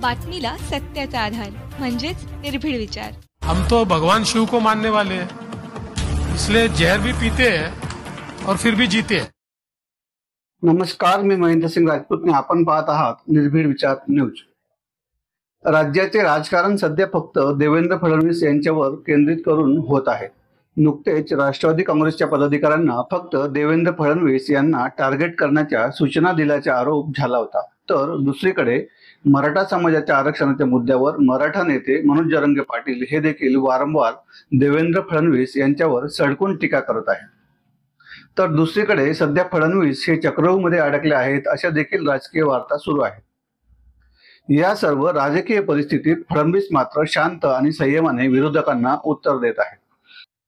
बातमीला सत्याचा आधार म्हणजेच निर्भीड विचार। हम तो भगवान शिव को मानने वाले हैं, इसलिए जहर भी पीते हैं और फिर भी जीते हैं। नमस्कार, मी महेंद्र सिंग राजपूत। आपण पाहत आहात निर्भीड विचार न्यूज। राज्याचे राजकारण सध्या फक्त देवेंद्र फडणवीस यांच्यावर केंद्रित करून होत आहे। नुकतेच राष्ट्रवादी काँग्रेसच्या पदाधिकाऱ्यांना फक्त देवेंद्र फडणवीस यांना टार्गेट करण्याच्या सूचना दिल्याचा आरोप झाला होता। तर दुसरीकडे मराठा समाजाच्या आरक्षणाच्या मुद्द्यावर मराठा नेते मनोज जरांगे पाटील हे देखील वारंवार देवेंद्र फडणवीस यांच्यावर सडकून टीका करत आहेत। तर दुसरीकडे सध्या फडणवीस हे चक्रव्यूहमध्ये अडकले आहेत अशा देखील राजकीय वार्ता सुरू आहेत। या सर्व राजकीय परिस्थितीत फडणवीस मात्र शांत आणि संयमाने विरोधकांना उत्तर देत आहेत।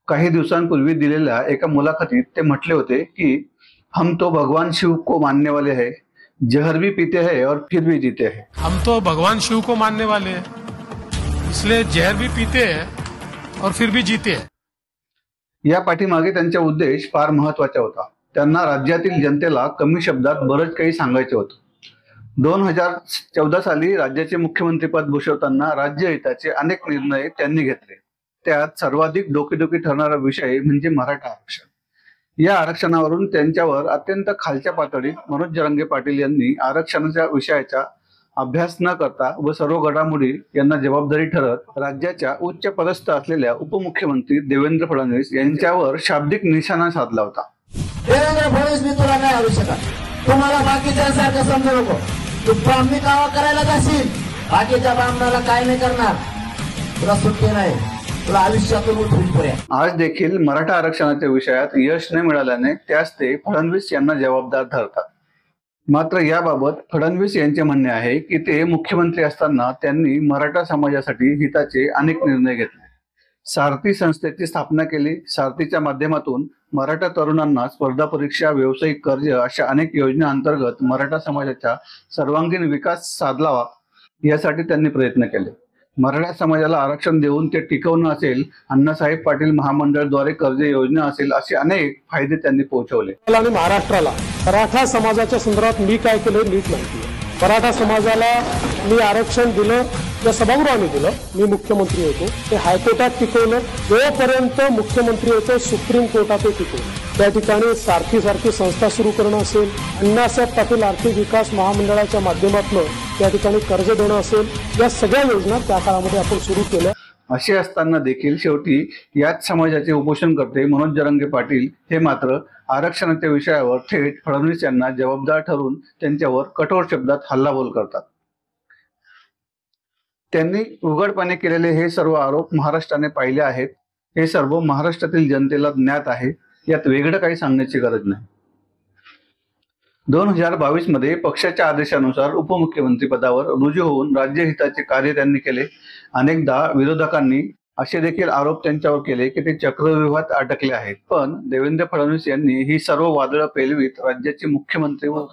काही दिवसांपूर्वी दिलेल्या एका मुलाखतीत ते म्हटले होते की हम तो भगवान शिव को मानने वाले हैं, जहर भी पीते हैं और फिर भी जीते हैं। हम तो भगवान शिव को मानने वाले हैं, इसलिए जहर भी पीते हैं और फिर भी जीते हैं। या पाठीमागे त्यांचा उद्देश फार महत्त्वाचा होता। त्यांना राज्यातील जनतेला कमी शब्दात बरंच काही सांगायचे होते। 2014 साली राज्याचे मुख्यमंत्रीपद भूषवताना राज्यहिताचे अनेक निर्णय त्यांनी घेतले। त्यात सर्वाधिक डोकेदुखी ठरणारा विषय म्हणजे मराठा आरक्षण। या आरक्षणावरून त्यांच्यावर अत्यंत खालच्या पातळीत मनोज जरांगे पाटील यांनी आरक्षणाच्या विषयाचा अभ्यास न करता व सर्व घडामोडी यांना जबाबदारी ठरत राज्याच्या उच्च पदस्थ असलेल्या उपमुख्यमंत्री देवेंद्र फडणवीस यांच्यावर शाब्दिक निशाणा साधला होता। देवेंद्र फडणवीस, मी तुला नाही आवडू शकत, तुम्हाला बाकीच्यांसारखं समजू नको। तू ब्राह्मणी कावा करायला जाशील, बाकीच्या ब्राह्मणाला काय नाही करणार, तुला सुट्टी नाही, तुला आयुष्यातून उठून पुऱ्या। आज देखील मराठा आरक्षणाच्या विषयात यश न मिळाल्याने त्यास ते फडणवीस यांना जबाबदार धरतात। मात्र याबाबत फडणवीस यांचे म्हणणे आहे की ते मुख्यमंत्री असताना त्यांनी मराठा समाजासाठी हिताचे अनेक निर्णय घेतले। सारथी संस्थेची स्थापना केली। सारथीच्या माध्यमातून मराठा तरुणांना स्पर्धा परीक्षा, व्यावसायिक कर्ज अशा अनेक योजना अंतर्गत मराठा समाजाचा सर्वांगीण विकास साधलावा यासाठी त्यांनी प्रयत्न केले। मराठा समाजाला आरक्षण देऊन ते टिकवणं असेल, अण्णासाहेब पाटील महामंडळाद्वारे कर्ज योजना असेल, असे अनेक फायदे त्यांनी पोहोचवले। आणि महाराष्ट्राला मराठा समाजाच्या संदर्भात मी काय केलं नीट माहिती आहे। मराठा समाजाला मी आरक्षण दिलं, त्या सभागृहाने दिलं, मी मुख्यमंत्री होतो, ते हायकोर्टात टिकवलं, जोपर्यंत मुख्यमंत्री होतो सुप्रीम कोर्टात ते टिकवलं। त्या ठिकाणी सारखी संस्था सुरू करणं असेल, अण्णासाहेब पाटील आर्थिक विकास महामंडळाच्या माध्यमातून त्या ठिकाणी कर्ज देणं असेल, या सगळ्या योजना त्या काळामध्ये आपण सुरू केल्या। असे असताना देखील शेवटी याच समाजाचे उपोषण करते मनोज जरांगे पाटील हे मात्र आरक्षणाच्या विषयावर थेट फडणवीस यांना जबाबदार ठरवून त्यांच्यावर कठोर शब्दात हल्लाबोल करतात। त्यांनी उघडपणे केलेले हे सर्व आरोप महाराष्ट्राने पाहिले आहेत। हे सर्व महाराष्ट्रातील जनतेला ज्ञात आहे, यात वेगळं काही सांगण्याची गरज नाही। 2022 मध्ये पक्षाच्या आदेशानुसार उपमुख्यमंत्री पदावर रुजू होऊन राज्यहिताचे कार्य त्यांनी केले। अनेकदा विरोधकांनी असे देखील आरोप त्यांच्यावर केले की ते चक्रव्यूहात अटकले आहेत। पण देवेंद्र फडणवीस यांनी ही सर्व वादळं पेलवीत राज्याचे मुख्यमंत्री व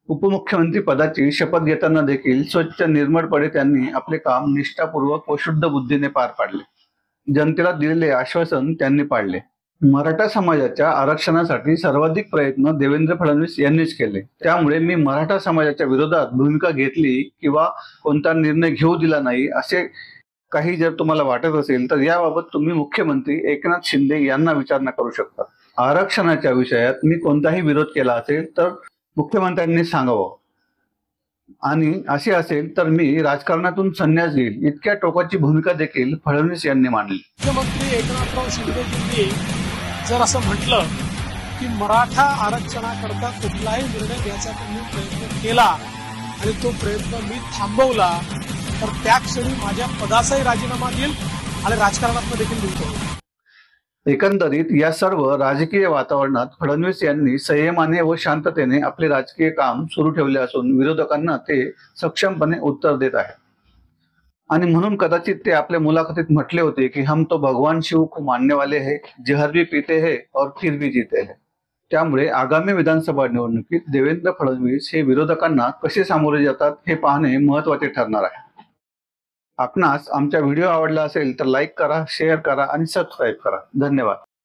उपमुख्यमंत्री पदाची शपथ घेताना देखील स्वच्छ निर्मळपणे त्यांनी आपले काम निष्ठापूर्वक व शुद्ध बुद्धीने पार पाडले। जनतेला दिलेले आश्वासन त्यांनी पाळले। मराठा समाजाच्या आरक्षणासाठी सर्वाधिक प्रयत्न देवेंद्र फडणवीस यांनीच केले। त्यामुळे मी मराठा समाजाच्या विरोधात भूमिका घेतली किंवा कोणता निर्णय घेऊ दिला नाही असे काही जर तुम्हाला वाटत असेल तर याबाबत तुम्ही मुख्यमंत्री एकनाथ शिंदे यांना विचारणा करू शकता। आरक्षणाच्या विषयात मी कोणताही विरोध केला असेल तर मुख्यमंत्र्यांनी सांगावं, आणि असे असेल तर मी राजकारणातून संन्यास घेईल, इतक्या टोकाची भूमिका देखील फडणवीस यांनी मांडली। मुख्यमंत्री एकनाथराव शिंदे जर असं म्हटलं की मराठा आरक्षणाकरता कुठलाही निर्णय घ्यायचा मी प्रयत्न केला आणि तो प्रयत्न मी थांबवला तर त्या क्षणी माझ्या पदाचाही राजीनामा देईल आणि राजकारणात देखील निघतो। एकंदरीत या सर्व राजकीय वातावरणात फडणवीस यांनी संयमाने व शांततेने आपले राजकीय काम सुरू ठेवले असून विरोधकांना ते सक्षमपणे उत्तर देत आहेत। आणि म्हणून कदाचित ते आपल्या मुलाखतीत म्हटले होते की हम तो भगवान शिव को मानने वाले हैं, जहर भी पीते हैं और फिर भी जीते हैं। त्यामुळे आगामी विधानसभा निवडणुकीत देवेंद्र फडणवीस हे विरोधकांना कसे सामोरे जातात हे पाहणे महत्त्वाचे ठरणार आहे। आपणास आमचा व्हिडिओ आवडला असेल तर लाईक करा, शेअर करा आणि सबस्क्राईब करा। धन्यवाद।